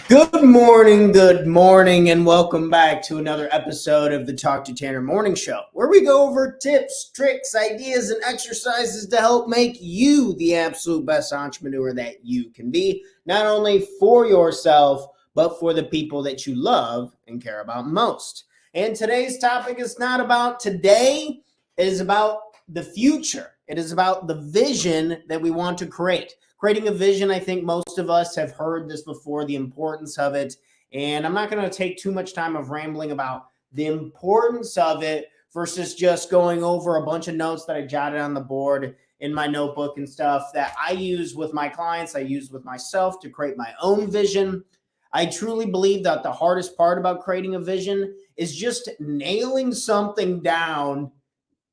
Good morning, and welcome back to another episode of the Talk to Tanner Morning Show, where we go over tips, tricks, ideas, and exercises to help make you the absolute best entrepreneur that you can be, not only for yourself, but for the people that you love and care about most. And today's topic is not about today, it is about the future. It is about the vision that we want to create. Creating a vision, I think most of us have heard this before, the importance of it. And I'm not going to take too much time of rambling about the importance of it versus just going over a bunch of notes that I jotted on the board in my notebook and stuff that I use with my clients, I use with myself to create my own vision. I truly believe that the hardest part about creating a vision is just nailing something down.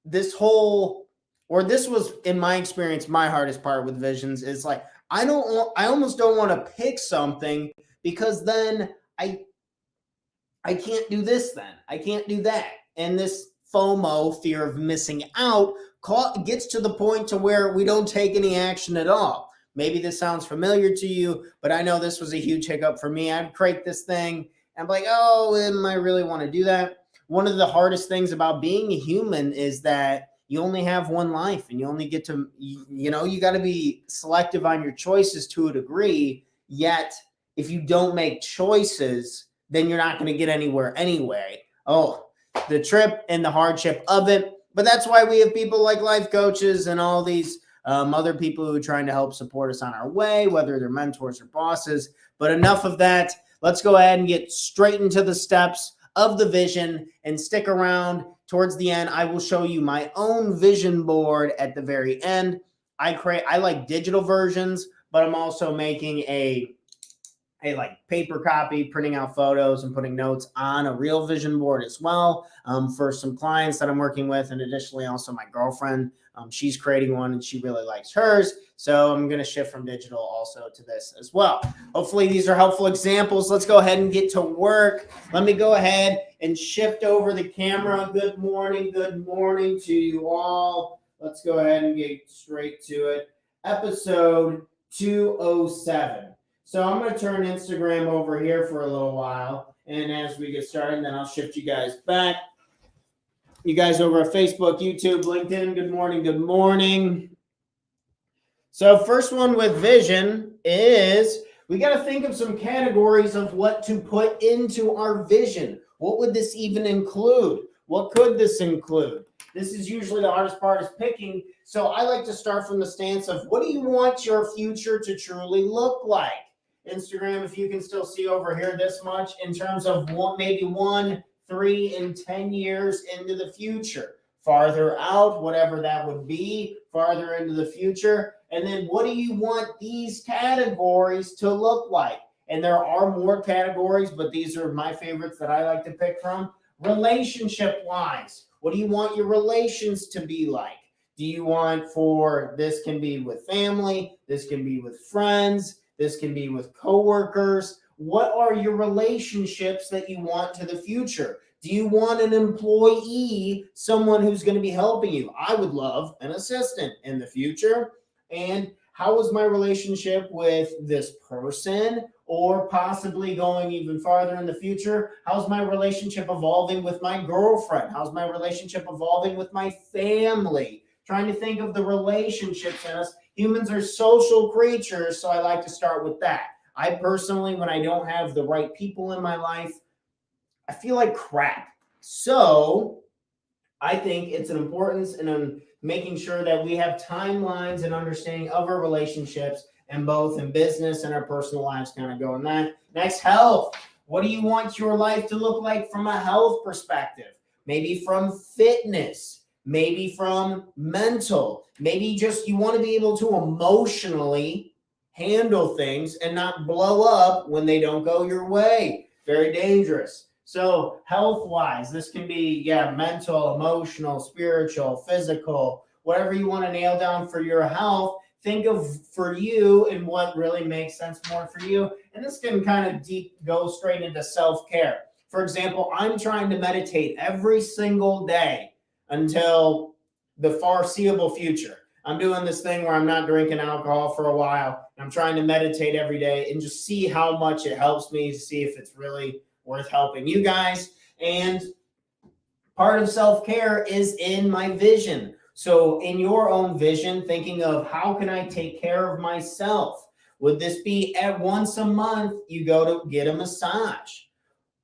This was in my experience, my hardest part with visions is like, I almost don't want to pick something because then I can't do this, then I can't do that. And this FOMO, fear of missing out, gets to the point to where we don't take any action at all. Maybe this sounds familiar to you, but I know this was a huge hiccup for me. I'd create this thing and be like, oh, am I really want to do that? One of the hardest things about being a human is that you only have one life and you only get to, you got to be selective on your choices to a degree. Yet, if you don't make choices, then you're not going to get anywhere anyway. Oh, the trip and the hardship of it. But that's why we have people like life coaches and all these other people who are trying to help support us on our way, whether they're mentors or bosses. But enough of that. Let's go ahead and get straight into the steps of the vision and stick around. Towards the end, I will show you my own vision board at the very end. I like digital versions, but I'm also making a like paper copy, printing out photos and putting notes on a real vision board as well for some clients that I'm working with. And additionally, also my girlfriend, she's creating one and she really likes hers. So I'm going to shift from digital also to this as well. Hopefully these are helpful examples. Let's go ahead and get to work. Let me go ahead and shift over the camera. Good morning to you all. Let's go ahead and get straight to it. Episode 207. So I'm going to turn Instagram over here for a little while. And as we get started, then I'll shift you guys back. You guys over at Facebook, YouTube, LinkedIn, good morning. So first one with vision is we got to think of some categories of what to put into our vision. What would this even include? What could this include? This is usually the hardest part is picking. So I like to start from the stance of what do you want your future to truly look like? Instagram, if you can still see over here this much in terms of maybe 1, 3, and 10 years into the future. Farther out, whatever that would be, farther into the future. And then what do you want these categories to look like? And there are more categories, but these are my favorites that I like to pick from. Relationship-wise, what do you want your relations to be like? Do you want this can be with family, this can be with friends, this can be with coworkers. What are your relationships that you want to the future? Do you want an employee, someone who's going to be helping you? I would love an assistant in the future. And how is my relationship with this person? Or possibly going even farther in the future, how's my relationship evolving with my girlfriend? How's my relationship evolving with my family? Trying to think of the relationships in us. Humans are social creatures, so I like to start with that. I personally, when I don't have the right people in my life, I feel like crap. So I think it's an importance in making sure that we have timelines and understanding of our relationships and both in business and our personal lives kind of going that. Next, health. What do you want your life to look like from a health perspective? Maybe from fitness. Maybe from mental, maybe just you want to be able to emotionally handle things and not blow up when they don't go your way. Very dangerous. So health-wise, this can be, mental, emotional, spiritual, physical, whatever you want to nail down for your health. Think of for you and what really makes sense more for you. And this can kind of go straight into self-care. For example, I'm trying to meditate every single day until the foreseeable future. I'm doing this thing where I'm not drinking alcohol for a while. I'm trying to meditate every day and just see how much it helps me, to see if it's really worth helping you guys. And part of self-care is in my vision. So in your own vision, thinking of how can I take care of myself? Would this be at once a month you go to get a massage?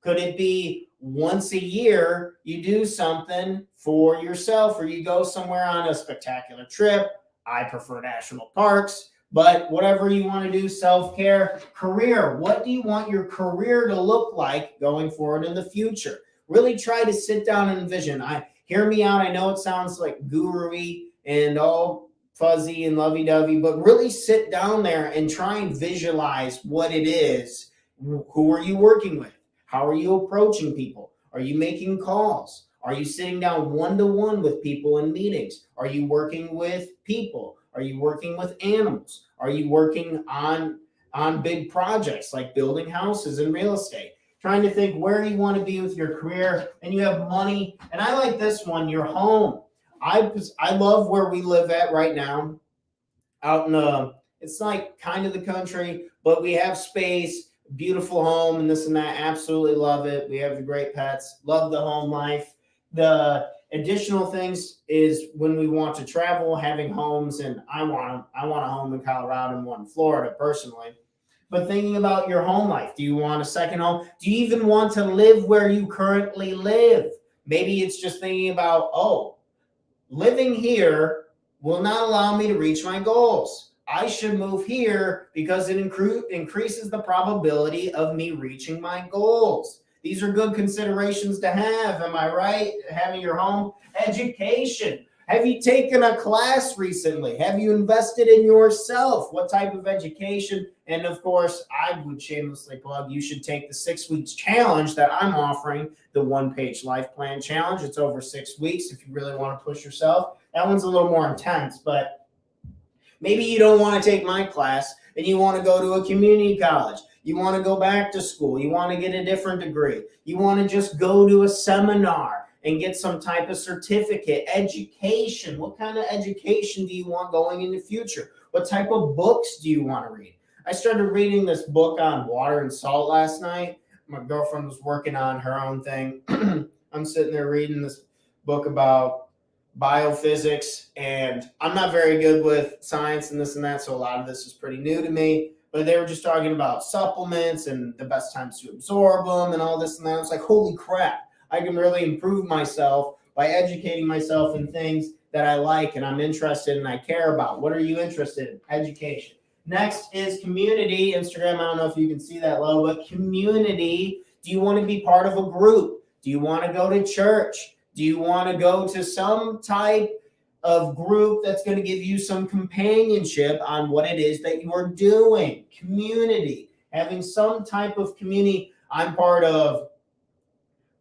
Could it be once a year you do something for yourself, or you go somewhere on a spectacular trip? I prefer national parks, but whatever you want to do, self-care. Career, what do you want your career to look like going forward in the future? Really try to sit down and envision. Hear me out. I know it sounds like guru-y and all fuzzy and lovey-dovey, but really sit down there and try and visualize what it is. Who are you working with? How are you approaching people? Are you making calls? Are you sitting down one-to-one with people in meetings? Are you working with people? Are you working with animals? Are you working on big projects like building houses and real estate? Trying to think where you want to be with your career, and you have money. And I like this one, your home. I love where we live at right now. Out in it's like kind of the country, but we have space, beautiful home, and this and that. Absolutely love it. We have the great pets, love the home life. The additional things is when we want to travel, having homes, and I want a home in Colorado and one in Florida personally. But thinking about your home life, do you want a second home? Do you even want to live where you currently live? Maybe it's just thinking about, living here will not allow me to reach my goals. I should move here because it increases the probability of me reaching my goals. These are good considerations to have. Am I right? Having your home. Education. Have you taken a class recently? Have you invested in yourself? What type of education? And of course, I would shamelessly plug, you should take the 6 weeks challenge that I'm offering, the 1-page life plan challenge. It's over 6 weeks if you really want to push yourself. That one's a little more intense, but maybe you don't want to take my class and you want to go to a community college. You want to go back to school. You want to get a different degree. You want to just go to a seminar and get some type of certificate, education. What kind of education do you want going in the future? What type of books do you want to read? I started reading this book on water and salt last night. My girlfriend was working on her own thing. I'm sitting there reading this book about biophysics, and I'm not very good with science and this and that, so a lot of this is pretty new to me. But they were just talking about supplements and the best times to absorb them and all this and that. I was like, holy crap. I can really improve myself by educating myself in things that I like and I'm interested in and I care about. What are you interested in? Education. Next is community. Instagram, I don't know if you can see that logo, but community. Do you want to be part of a group? Do you want to go to church? Do you want to go to some type of group that's going to give you some companionship on what it is that you are doing? Community. Having some type of community. I'm part of,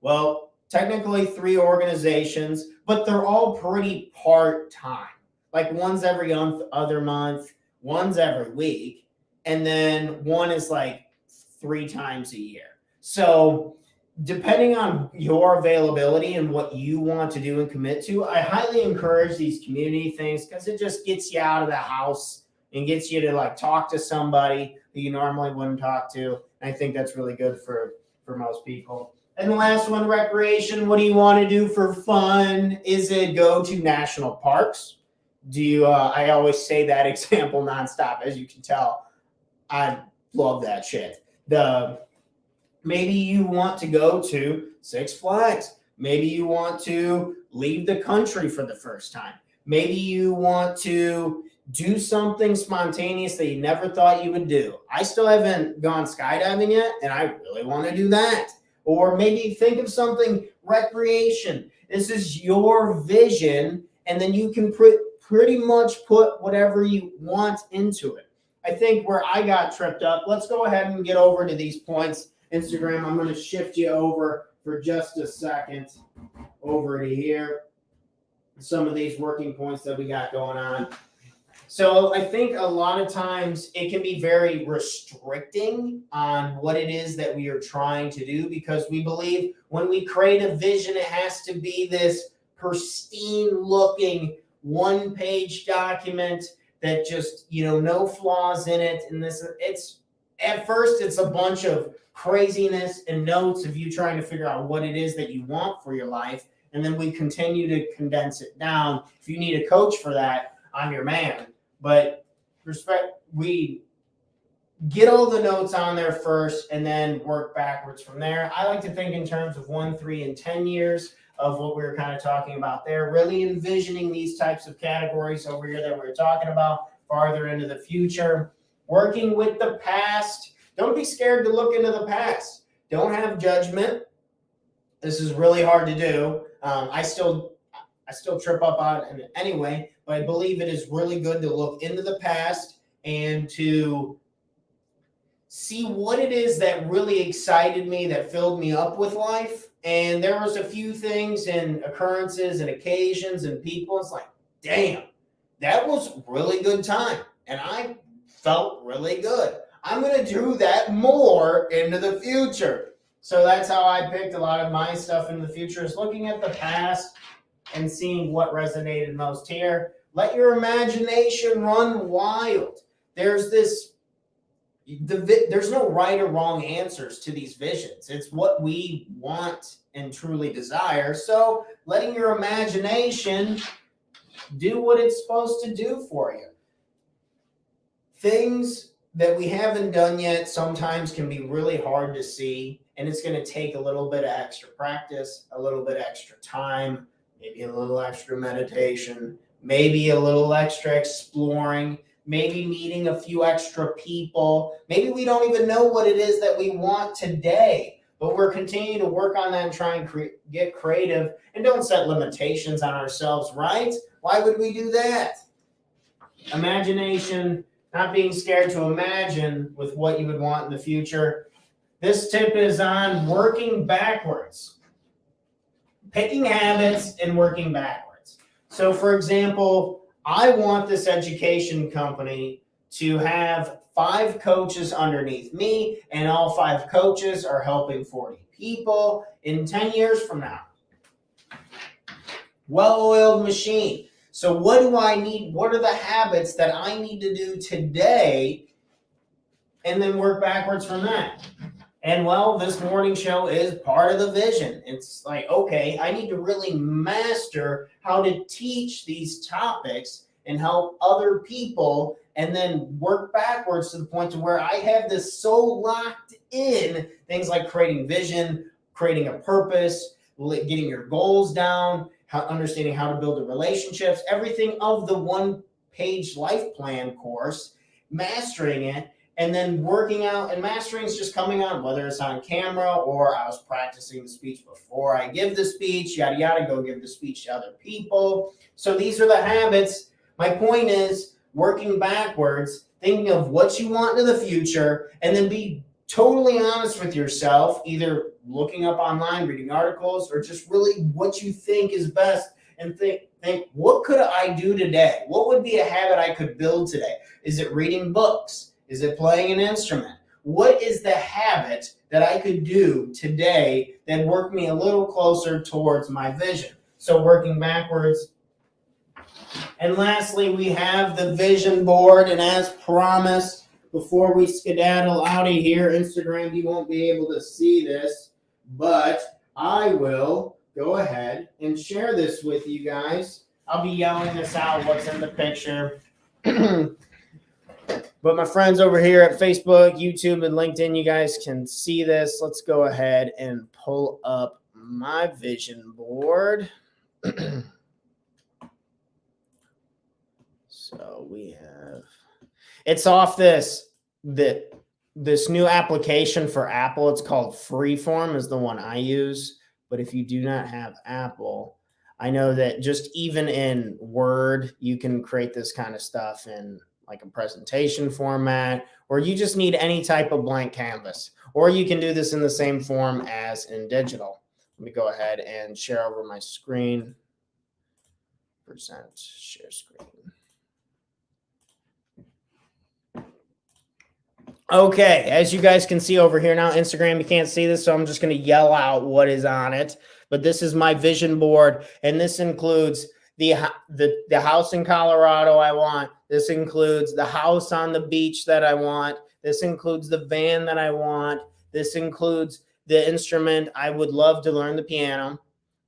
well, technically 3 organizations, but they're all pretty part-time. Like one's every other month, one's every week, and then one is like 3 times a year. So depending on your availability and what you want to do and commit to, I highly encourage these community things because it just gets you out of the house and gets you to like talk to somebody who you normally wouldn't talk to. And I think that's really good for most people. And the last one, recreation. What do you want to do for fun? Is it go to national parks? Do you, I always say that example nonstop. As you can tell, I love that shit. Maybe you want to go to Six Flags. Maybe you want to leave the country for the first time. Maybe you want to do something spontaneous that you never thought you would do. I still haven't gone skydiving yet, and I really want to do that. Or maybe think of something, recreation. This is your vision, and then you can pretty much put whatever you want into it. I think where I got tripped up, let's go ahead and get over to these points. Instagram, I'm going to shift you over for just a second over to here. Some of these working points that we got going on. So I think a lot of times it can be very restricting on what it is that we are trying to do, because we believe when we create a vision, it has to be this pristine looking one-page document that just, no flaws in it. And at first it's a bunch of craziness and notes of you trying to figure out what it is that you want for your life. And then we continue to condense it down. If you need a coach for that, I'm your man. But we get all the notes on there first and then work backwards from there. I like to think in terms of 1, 3, and 10 years of what we were kind of talking about there, really envisioning these types of categories over here that we were talking about farther into the future. Working with the past. Don't be scared to look into the past. Don't have judgment. This is really hard to do. I still trip up on it anyway, but I believe it is really good to look into the past and to see what it is that really excited me, that filled me up with life. And there was a few things and occurrences and occasions and people. It's like, damn, that was really good time. And I felt really good. I'm going to do that more into the future. So that's how I picked a lot of my stuff in the future, is looking at the past and seeing what resonated most here. Let your imagination run wild. There's no right or wrong answers to these visions. It's what we want and truly desire. So letting your imagination do what it's supposed to do for you. Things that we haven't done yet sometimes can be really hard to see, and it's going to take a little bit of extra practice, a little bit extra time, maybe a little extra meditation, maybe a little extra exploring, maybe meeting a few extra people. Maybe we don't even know what it is that we want today, but we're continuing to work on that and try and get creative, and don't set limitations on ourselves, right? Why would we do that? Imagination. Not being scared to imagine with what you would want in the future. This tip is on working backwards. Picking habits and working backwards. So, for example, I want this education company to have 5 coaches underneath me, and all 5 coaches are helping 40 people in 10 years from now. Well-oiled machine. So what do I need? What are the habits that I need to do today? And then work backwards from that. And well, this morning show is part of the vision. It's like, okay, I need to really master how to teach these topics and help other people, and then work backwards to the point to where I have this so locked in things like creating vision, creating a purpose, getting your goals down, understanding how to build the relationships, everything of the one-page life plan course, mastering it, and then working out. And mastering is just coming on, whether it's on camera or I was practicing the speech before I give the speech, yada, yada, go give the speech to other people. So these are the habits. My point is working backwards, thinking of what you want in the future, and then be totally honest with yourself, either looking up online, reading articles, or just really what you think is best, and think, what could I do today? What would be a habit I could build today? Is it reading books? Is it playing an instrument? What is the habit that I could do today that work me a little closer towards my vision? So working backwards. And lastly, we have the vision board, and as promised, before we skedaddle out of here, Instagram, you won't be able to see this, but I will go ahead and share this with you guys. I'll be yelling this out, what's in the picture. But my friends over here at Facebook, YouTube, and LinkedIn, you guys can see this. Let's go ahead and pull up my vision board. So we have, it's off this new application for Apple. It's called Freeform, is the one I use. But if you do not have Apple, I know that just even in Word, you can create this kind of stuff in like a presentation format, or you just need any type of blank canvas, or you can do this in the same form as in digital. Let me go ahead and share over my screen. Present, share screen. Okay, as you guys can see over here now, Instagram, you can't see this, so I'm just going to yell out what is on it. But this is my vision board, and this includes the house in Colorado I want. This includes the house on the beach that I want. This includes the van that I want. This includes the instrument. I would love to learn the piano,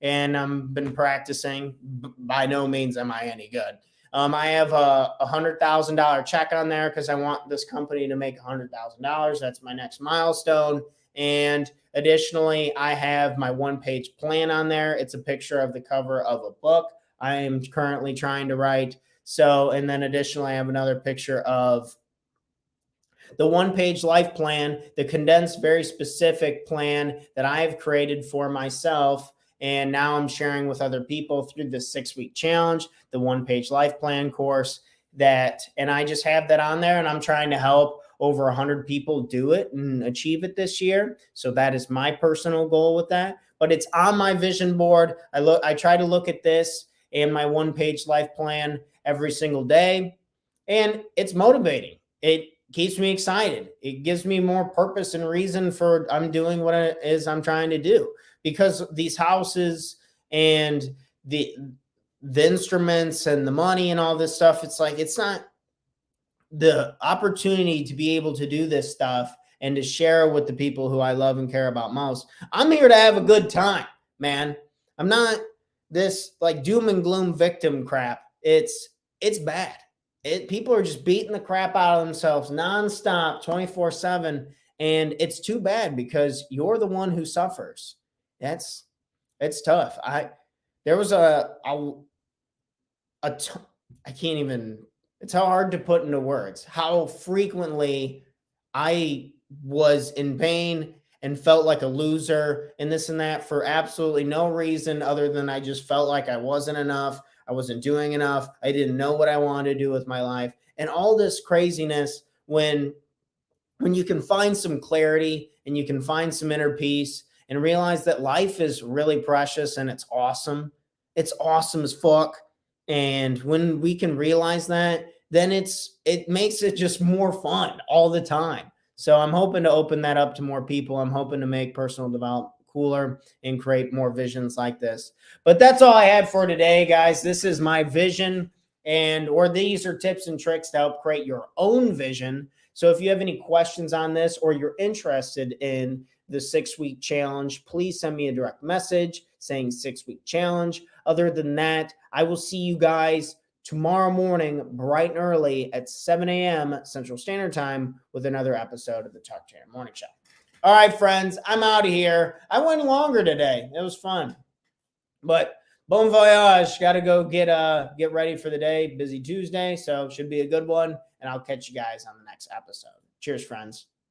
and I've been practicing. By no means am I any good. I have a $100,000 check on there because I want this company to make $100,000. That's my next milestone. And additionally, I have my one-page plan on there. It's a picture of the cover of a book I am currently trying to write. So, and then additionally, I have another picture of the one-page life plan, the condensed, very specific plan that I've created for myself. And now I'm sharing with other people through this 6-week challenge, the one-page life plan course and I just have that on there, and I'm trying to help over 100 people do it and achieve it this year. So that is my personal goal with that, but it's on my vision board. I try to look at this and my one-page life plan every single day, and it's motivating. It keeps me excited. It gives me more purpose and reason for I'm doing what it is I'm trying to do. Because these houses and the instruments and the money and all this stuff, it's like, it's not the opportunity to be able to do this stuff and to share with the people who I love and care about most. I'm here to have a good time, man. I'm not this like doom and gloom victim crap. It's bad. People are just beating the crap out of themselves nonstop, 24/7. And it's too bad because you're the one who suffers. It's tough. There was I can't even, it's how hard to put into words how frequently I was in pain and felt like a loser and this and that for absolutely no reason other than I just felt like I wasn't enough. I wasn't doing enough. I didn't know what I wanted to do with my life and all this craziness when you can find some clarity and you can find some inner peace and realize that life is really precious and it's awesome. It's awesome as fuck. And when we can realize that, then it makes it just more fun all the time. So I'm hoping to open that up to more people. I'm hoping to make personal development cooler and create more visions like this. But that's all I have for today, guys. This is my vision, or these are tips and tricks to help create your own vision. So if you have any questions on this or you're interested in the 6-week challenge, please send me a direct message saying 6-week challenge. Other than that, I will see you guys tomorrow morning, bright and early at 7 a.m. Central Standard Time with another episode of the Talk Tanner Morning Show. All right, friends, I'm out of here. I went longer today. It was fun. But bon voyage. Got to go get ready for the day. Busy Tuesday, so should be a good one. And I'll catch you guys on the next episode. Cheers, friends.